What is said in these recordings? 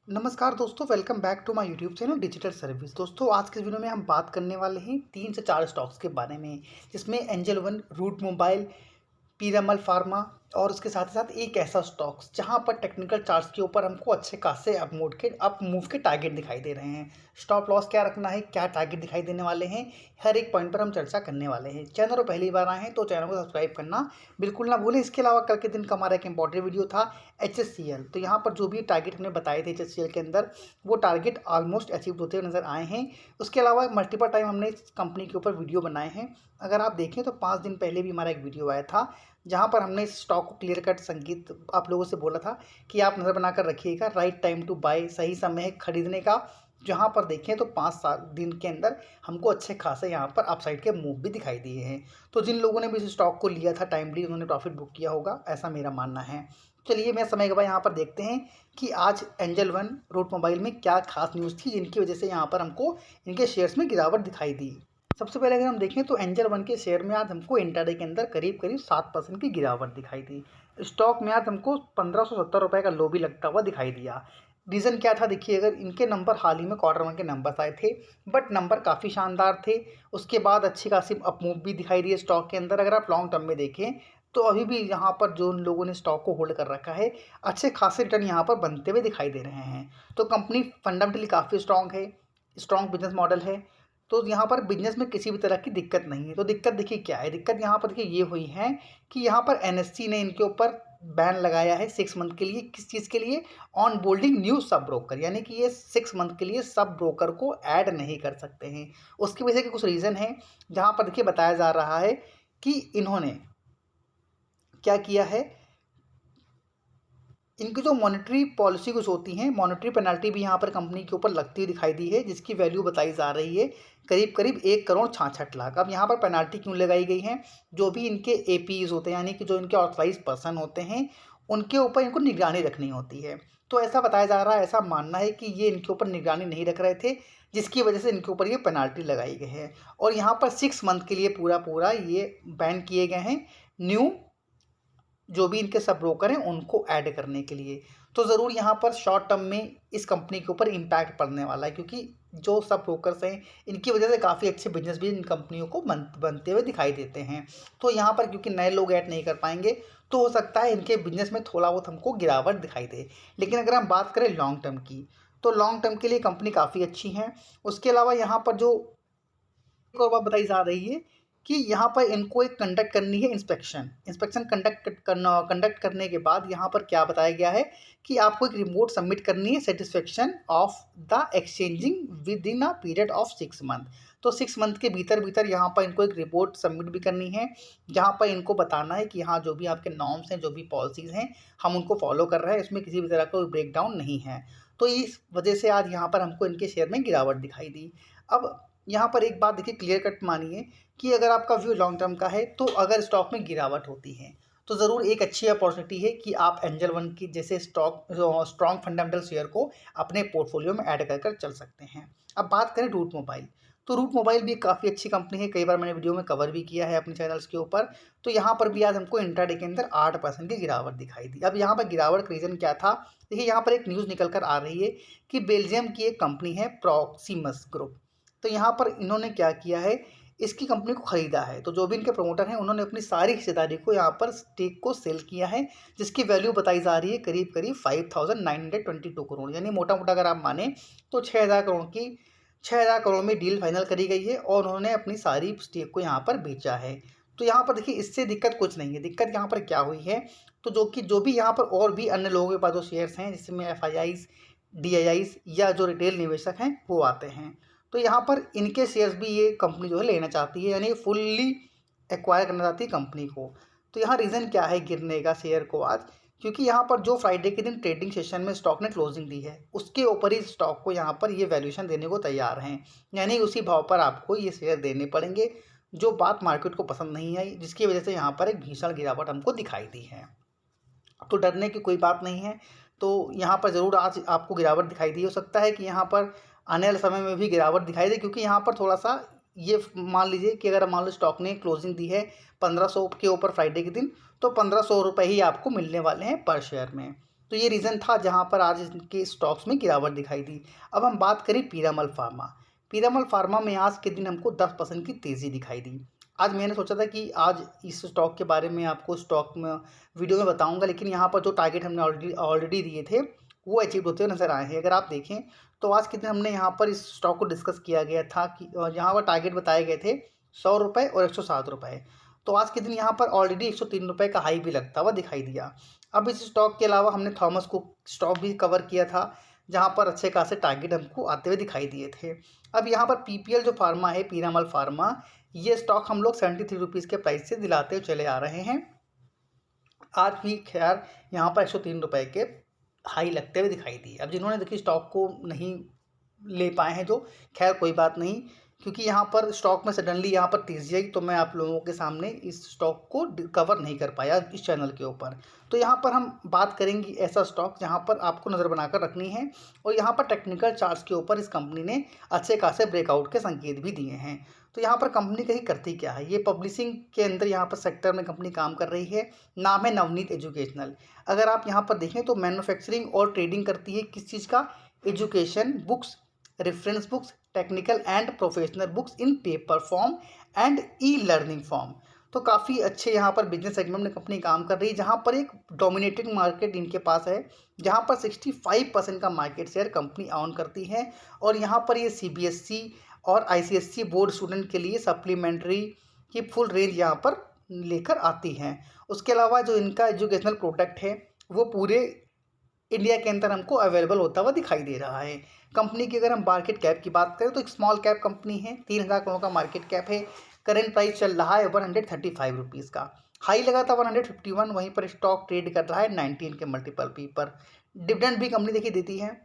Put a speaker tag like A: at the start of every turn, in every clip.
A: नमस्कार दोस्तों, welcome back to my YouTube channel digital service. दोस्तों, आज के वीडियो में हम बात करने वाले हैं 3 से 4 स्टॉक्स के बारे में, जिसमें Angel One, Route Mobile, Piramal pharma और उसके साथ ही साथ एक ऐसा स्टॉक्स जहां पर टेक्निकल चार्ट्स के ऊपर हमको अच्छे खासे अप मूव के टारगेट दिखाई दे रहे हैं। स्टॉप लॉस क्या रखना है, क्या टारगेट दिखाई देने वाले हैं, हर एक पॉइंट पर हम चर्चा करने वाले हैं। चैनल पर पहली बार आए हैं तो चैनल को सब्सक्राइब करना बिल्कुल ना भूलें। इसके अलावा कल के दिन का हमारा एक इंपॉर्टेंट वीडियो था HSCL, तो यहाँ पर जो भी टारगेट हमने बताए थे HSCL के अंदर, वो टारगेट ऑलमोस्ट अचीव होते हुए नजर आए हैं। उसके अलावा मल्टीपल टाइम हमने इस कंपनी के ऊपर वीडियो बनाए हैं। अगर आप देखें तो 5 दिन पहले भी हमारा एक वीडियो आया था जहां पर हमने इस स्टॉक को क्लियर कट संगीत आप लोगों से बोला था कि आप नज़र बनाकर रखिएगा, राइट टाइम टू बाय, सही समय है खरीदने का। जहां पर देखें तो 5 दिन के अंदर हमको अच्छे खासे यहां पर अपसाइड के मूव भी दिखाई दिए हैं। तो जिन लोगों ने भी इस स्टॉक को लिया था टाइमली, उन्होंने प्रॉफिट बुक किया होगा, ऐसा मेरा मानना है। चलिए मैं समय के बाद यहाँ पर देखते हैं कि आज एंजल वन, रूट मोबाइल में क्या खास न्यूज़ थी जिनकी वजह से यहाँ पर हमको इनके शेयर्स में गिरावट दिखाई दी। सबसे पहले अगर हम देखें तो एंजल वन के शेयर में आज हमको इंट्राडे के अंदर करीब करीब 7% की गिरावट दिखाई दी। स्टॉक में आज हमको 1570 रुपये का लो भी लगता हुआ दिखाई दिया। रीज़न क्या था, देखिए, अगर इनके नंबर हाल ही में क्वार्टर वन के नंबर्स आए थे, बट नंबर काफ़ी शानदार थे। उसके बाद अच्छी खासी अपमूव भी दिखाई दी स्टॉक के अंदर। अगर आप लॉन्ग टर्म में देखें तो अभी भी यहाँ पर जो उन लोगों ने स्टॉक को होल्ड कर रखा है, अच्छे खासे रिटर्न यहाँ पर बनते हुए दिखाई दे रहे हैं। तो कंपनी फंडामेंटली काफ़ी स्ट्रॉन्ग है, स्ट्रॉन्ग बिजनेस मॉडल है। तो यहाँ पर बिजनेस में किसी भी तरह की दिक्कत नहीं है। तो दिक्कत देखिए क्या है, दिक्कत यहाँ पर देखिए ये हुई है कि यहाँ पर NSE ने इनके ऊपर बैन लगाया है 6 मंथ के लिए। किस चीज़ के लिए? On Boulding new sub broker, यानी कि ये 6 मंथ के लिए सब ब्रोकर को ऐड नहीं कर सकते हैं। उसकी वजह के कुछ रीज़न है, जहाँ पर देखिए बताया जा रहा है कि इन्होंने क्या किया है, इनकी जो मॉनेटरी पॉलिसी कुछ होती हैं, मॉनेटरी पेनल्टी भी यहाँ पर कंपनी के ऊपर लगती हुई दिखाई दी है, जिसकी वैल्यू बताई जा रही है करीब करीब 1,66,00,000। अब यहाँ पर पेनल्टी क्यों लगाई गई है? जो भी इनके APs होते हैं, यानी कि जो इनके ऑथराइज पर्सन होते हैं, उनके ऊपर इनको निगरानी रखनी होती है। तो ऐसा बताया जा रहा है, ऐसा मानना है कि ये इनके ऊपर निगरानी नहीं रख रहे थे, जिसकी वजह से इनके ऊपर ये पेनल्टी लगाई गई है। और यहाँ पर 6 मंथ के लिए पूरा पूरा ये बैन किए गए हैं न्यू जो भी इनके सब ब्रोकर हैं उनको ऐड करने के लिए। तो ज़रूर यहाँ पर शॉर्ट टर्म में इस कंपनी के ऊपर इम्पैक्ट पड़ने वाला है, क्योंकि जो सब ब्रोकर्स हैं इनकी वजह से काफ़ी अच्छे बिजनेस भी इन कंपनियों को बनते हुए दिखाई देते हैं। तो यहाँ पर क्योंकि नए लोग ऐड नहीं कर पाएंगे, तो हो सकता है इनके बिजनेस में थोड़ा बहुत हमको गिरावट दिखाई दे। लेकिन अगर हम बात करें लॉन्ग टर्म की, तो लॉन्ग टर्म के लिए कंपनी काफ़ी अच्छी है। उसके अलावा यहाँ पर जो एक और बात बताई जा रही है कि यहाँ पर इनको एक कंडक्ट करनी है इंस्पेक्शन। इंस्पेक्शन कंडक्ट करने के बाद यहाँ पर क्या बताया गया है कि आपको एक रिपोर्ट सबमिट करनी है, satisfaction of the exchanging with in a period of 6 month. तो 6 मंथ के भीतर भीतर यहाँ पर इनको एक रिपोर्ट सबमिट भी करनी है, जहाँ पर इनको बताना है कि हाँ, जो भी आपके नॉर्म्स हैं, जो भी पॉलिसीज़ हैं, हम उनको फॉलो कर रहे हैं, इसमें किसी भी तरह का ब्रेक डाउन नहीं है। तो इस वजह से आज यहाँ पर हमको इनके शेयर में गिरावट दिखाई दी। अब यहाँ पर एक बात देखिए, क्लियर कट मानिए कि अगर आपका व्यू लॉन्ग टर्म का है, तो अगर स्टॉक में गिरावट होती है तो ज़रूर एक अच्छी अपॉर्चुनिटी है कि आप एंजल वन की जैसे स्ट्रॉन्ग फंडामेंटल शेयर को अपने पोर्टफोलियो में ऐड कर कर चल सकते हैं। अब बात करें रूट मोबाइल, तो रूट मोबाइल भी काफ़ी अच्छी कंपनी है, कई बार मैंने वीडियो में कवर भी किया है अपने चैनल्स के ऊपर। तो यहाँ पर भी आज हमको इंट्राडे के अंदर 8% की गिरावट दिखाई दी। अब यहाँ पर गिरावट का रीज़न क्या था? देखिए, यहाँ पर एक न्यूज़ निकल कर आ रही है कि बेल्जियम की एक कंपनी है प्रॉक्सिमस ग्रुप, तो यहाँ पर इन्होंने क्या किया है, इसकी कंपनी को ख़रीदा है। तो जो भी इनके प्रमोटर हैं, उन्होंने अपनी सारी हिस्सेदारी को यहाँ पर स्टेक को सेल किया है, जिसकी वैल्यू बताई जा रही है करीब करीब 5,922 करोड़, यानी मोटा मोटा अगर आप माने तो 6,000 करोड़ में डील फाइनल करी गई है और उन्होंने अपनी सारी स्टेक को यहाँ पर बेचा है। तो यहाँ पर देखिए, इससे दिक्कत कुछ नहीं है। दिक्कत यहाँ पर क्या हुई है, तो जो भी यहाँ पर और भी अन्य लोगों के पास जो शेयर्स हैं, जिसमें FIIs, DIIs या जो रिटेल निवेशक हैं वो आते हैं, तो यहाँ पर इनके शेयर्स भी ये कंपनी जो है लेना चाहती है, यानी फुल्ली एक्वायर करना चाहती है कंपनी को। तो यहाँ रीज़न क्या है गिरने का शेयर को आज? क्योंकि यहाँ पर जो फ्राइडे के दिन ट्रेडिंग सेशन में स्टॉक ने क्लोजिंग दी है, उसके ऊपर ही स्टॉक को यहाँ पर ये वैल्यूएशन देने को तैयार हैं, यानी उसी भाव पर आपको ये शेयर देने पड़ेंगे, जो बात मार्केट को पसंद नहीं आई, जिसकी वजह से यहाँ पर एक भीषण गिरावट हमको दिखाई दी है। तो डरने की कोई बात नहीं है। तो यहाँ पर ज़रूर आज आपको गिरावट दिखाई दी, हो सकता है कि यहाँ पर आने वाले समय में भी गिरावट दिखाई दे, क्योंकि यहाँ पर थोड़ा-सा ये मान लीजिए कि अगर मान लो स्टॉक ने क्लोजिंग दी है 1500 के ऊपर फ्राइडे के दिन, तो 1500 रुपये ही आपको मिलने वाले हैं पर शेयर में। तो ये रीज़न था जहाँ पर आज इनके स्टॉक्स में गिरावट दिखाई दी। अब हम बात करें पीरामल फार्मा। पीरामल फार्मा में आज के दिन हमको 10% की तेज़ी दिखाई दी। आज मैंने सोचा था कि आज इस स्टॉक के बारे में आपको स्टॉक में वीडियो में बताऊंगा, लेकिन यहाँ पर जो टारगेट हमने ऑलरेडी दिए थे वो अचीव होते हुए नज़र आए हैं। अगर आप देखें तो आज के दिन हमने यहाँ पर इस स्टॉक को डिस्कस किया गया था कि यहाँ पर टारगेट बताए गए थे 100 रुपये और 107 रुपये। तो आज के दिन यहाँ पर ऑलरेडी 103 रुपये का हाई भी लगता हुआ दिखाई दिया। अब इस स्टॉक के अलावा हमने थॉमस कुक स्टॉक भी कवर किया था, जहाँ पर अच्छे खासे टारगेट हमको आते हुए दिखाई दिए थे। अब यहाँ पर पीपीएल जो फार्मा है, पीरामल फार्मा, ये स्टॉक हम लोग 73 रुपीज़ के प्राइस से दिलाते हुए चले आ रहे हैं। आज भी खैर यहाँ पर 103 रुपये के हाई लगते हुए दिखाई दिए। अब जिन्होंने देखिए स्टॉक को नहीं ले पाए हैं, जो खैर कोई बात नहीं, क्योंकि यहाँ पर स्टॉक में सडनली यहाँ पर तेज़ी आई तो मैं आप लोगों के सामने इस स्टॉक को कवर नहीं कर पाया इस चैनल के ऊपर। तो यहाँ पर हम बात करेंगे ऐसा स्टॉक जहाँ पर आपको नज़र बनाकर रखनी है, और यहाँ पर टेक्निकल चार्ट्स के ऊपर इस कंपनी ने अच्छे खासे ब्रेकआउट के संकेत भी दिए हैं। तो यहाँ पर कंपनी कहीं करती क्या है, ये पब्लिशिंग के अंदर यहाँ पर सेक्टर में कंपनी काम कर रही है। नाम है नवनीत एजुकेशनल। अगर आप यहाँ पर देखें तो मैन्युफैक्चरिंग और ट्रेडिंग करती है किस चीज़ का, education books, reference books, technical and professional books in paper form and e learning form. तो काफ़ी अच्छे यहाँ पर बिजनेस सेगमेंट में कंपनी काम कर रही है, जहाँ पर एक डोमिनेटिंग मार्केट इनके पास है, जहाँ पर 65% का मार्केट शेयर कंपनी ऑन करती है। और यहाँ पर ये सीबीएसई और आईसीएसई बोर्ड स्टूडेंट के लिए सप्लीमेंट्री की फुल रेंज यहाँ पर लेकर आती हैं। उसके अलावा जो इनका एजुकेशनल प्रोडक्ट है वो पूरे इंडिया के अंदर हमको अवेलेबल होता हुआ दिखाई दे रहा है। कंपनी की अगर हम मार्केट कैप की बात करें तो एक स्मॉल कैप कंपनी है, 3000 करोड़ का मार्केट कैप है। करंट प्राइस चल रहा है 135 रुपीज़ का, हाई लगा था 151, वहीं पर स्टॉक ट्रेड कर रहा है 19 के मल्टीपल पी पर। डिविडेंड भी कंपनी देखिए देती है,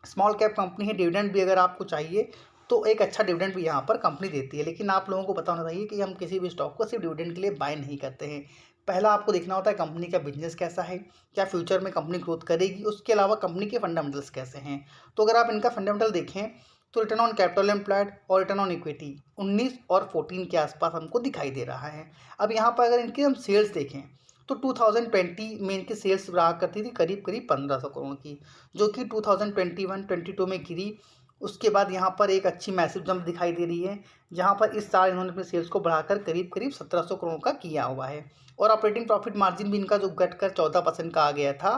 A: स्मॉल कैप कंपनी है, डिविडेंड भी अगर आपको चाहिए तो एक अच्छा डिविडेंड भी यहाँ पर कंपनी देती है। लेकिन आप लोगों को पता होना चाहिए कि हम किसी भी स्टॉक को सिर्फ डिविडेंड के लिए बाय नहीं करते हैं। पहला आपको देखना होता है कंपनी का बिजनेस कैसा है, क्या फ्यूचर में कंपनी ग्रोथ करेगी, उसके अलावा कंपनी के फंडामेंटल्स कैसे हैं। तो अगर आप इनका फंडामेंटल देखें तो रिटर्न ऑन कैपिटल एम्प्लॉयड और रिटर्न ऑन इक्विटी 19 और 14 के आसपास हमको दिखाई दे रहा है। अब यहाँ पर अगर इनके हम सेल्स देखें तो 2020 में इनकी सेल्स रहा करती थी करीब करीब 1500 करोड़ की, जो कि 2021-22 में गिरी। उसके बाद यहाँ पर एक अच्छी मैसिव जंप दिखाई दे रही है, जहाँ पर इस साल इन्होंने अपने सेल्स को बढ़ाकर करीब करीब 1700 करोड़ का किया हुआ है। और ऑपरेटिंग प्रॉफिट मार्जिन भी इनका जो घटकर 14% का आ गया था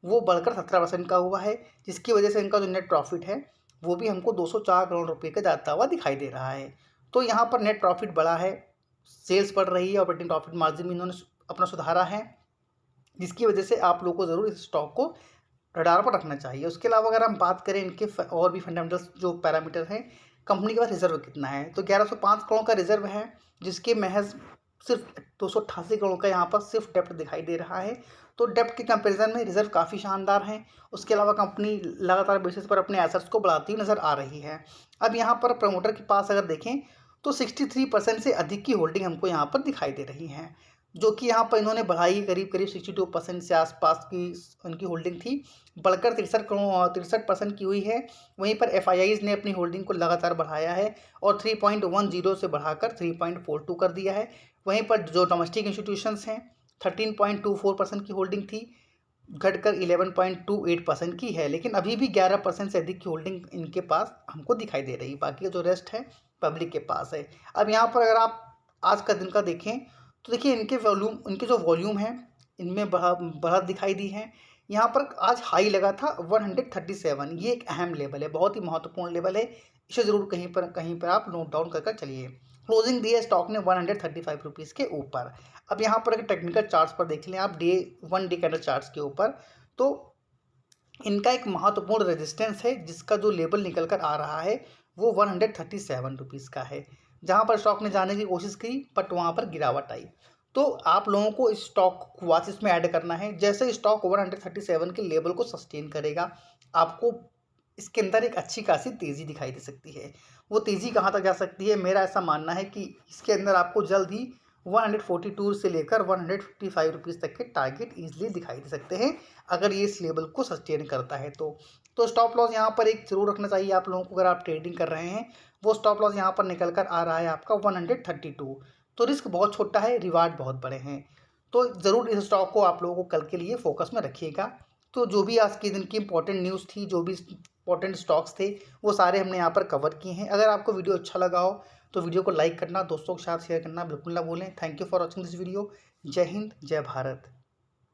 A: वो बढ़कर 17% का हुआ है, जिसकी वजह से इनका जो नेट प्रॉफिट है वो भी हमको 204 करोड़ रुपये का जाता हुआ दिखाई दे रहा है। तो यहाँ पर नेट प्रॉफिट बढ़ा है, सेल्स बढ़ रही है, ऑपरेटिंग प्रॉफिट मार्जिन भी इन्होंने अपना सुधारा है, जिसकी वजह से आप लोगों को ज़रूर इस स्टॉक को रडार पर रखना चाहिए। उसके अलावा अगर हम बात करें इनके और भी फंडामेंटल्स जो पैरामीटर हैं, कंपनी के पास रिजर्व कितना है तो 1105 करोड़ का रिजर्व है, जिसके महज सिर्फ 288 करोड़ का यहाँ पर सिर्फ डेप्ट दिखाई दे रहा है। तो डेप्ट के कंपैरिजन में रिजर्व काफ़ी शानदार हैं। उसके अलावा कंपनी लगातार बेसिस पर अपने एसेट्स को बढ़ाती हुई नज़र आ रही है। अब यहाँ पर प्रमोटर के पास अगर देखें तो 63% से अधिक की होल्डिंग हमको यहाँ पर दिखाई दे रही है, जो कि यहाँ पर इन्होंने बढ़ाई, करीब करीब 62% से आसपास की उनकी होल्डिंग थी, बढ़कर 63% की हुई है। वहीं पर एफआईआईज ने अपनी होल्डिंग को लगातार बढ़ाया है और 3.10 से बढ़ाकर 3.42 कर दिया है। वहीं पर जो डोमेस्टिक इंस्टीट्यूशंस हैं 13.24% की होल्डिंग थी, घटकर 11.28% की है, लेकिन अभी भी 11% से अधिक की होल्डिंग इनके पास हमको दिखाई दे रही है। बाकी जो रेस्ट है पब्लिक के पास है। अब यहाँ पर अगर आप आज का दिन का देखें तो देखिए इनके जो वॉल्यूम है इनमें बढ़त दिखाई दी है। यहाँ पर आज हाई लगा था 137, ये एक अहम लेवल है, बहुत ही महत्वपूर्ण लेवल है, इसे ज़रूर कहीं पर आप नोट डाउन कर चलिए। क्लोजिंग दी है स्टॉक ने 135 रुपीज़ के ऊपर। अब यहाँ पर अगर टेक्निकल चार्ट्स पर देख लें आप वन डे कैंडल चार्ट्स के ऊपर, तो इनका एक महत्वपूर्ण रेजिस्टेंस है जिसका जो लेवल निकल कर आ रहा है वो 137 रुपीज़ का है, जहाँ पर स्टॉक ने जाने की कोशिश की बट वहाँ पर गिरावट आई। तो आप लोगों को इस स्टॉक को वॉच लिस्ट में ऐड करना है। जैसे स्टॉक 137 के लेवल को सस्टेन करेगा, आपको इसके अंदर एक अच्छी खासी तेज़ी दिखाई दे सकती है। वो तेज़ी कहाँ तक जा सकती है, मेरा ऐसा मानना है कि इसके अंदर आपको जल्द ही 142 से लेकर 155 रुपीज़ तक के टारगेट ईजिली दिखाई दे सकते हैं, अगर ये इस लेवल को सस्टेन करता है तो स्टॉप लॉस यहाँ पर एक ज़रूर रखना चाहिए आप लोगों को। अगर आप ट्रेडिंग कर रहे हैं वो स्टॉप लॉस यहाँ पर निकल कर आ रहा है आपका 132, तो रिस्क बहुत छोटा है, रिवार्ड बहुत बड़े हैं। तो ज़रूर इस स्टॉक को आप लोगों को कल के लिए फोकस में रखिएगा। तो जो भी आज के दिन की इंपॉर्टेंट न्यूज़ थी, जो भी इंपॉर्टेंट स्टॉक्स थे, वो सारे हमने यहाँ पर कवर किए हैं। अगर आपको वीडियो अच्छा लगा हो तो वीडियो को लाइक करना, दोस्तों के साथ शेयर करना बिल्कुल ना भूलें। Thank you for watching this video. जय हिंद, जय भारत।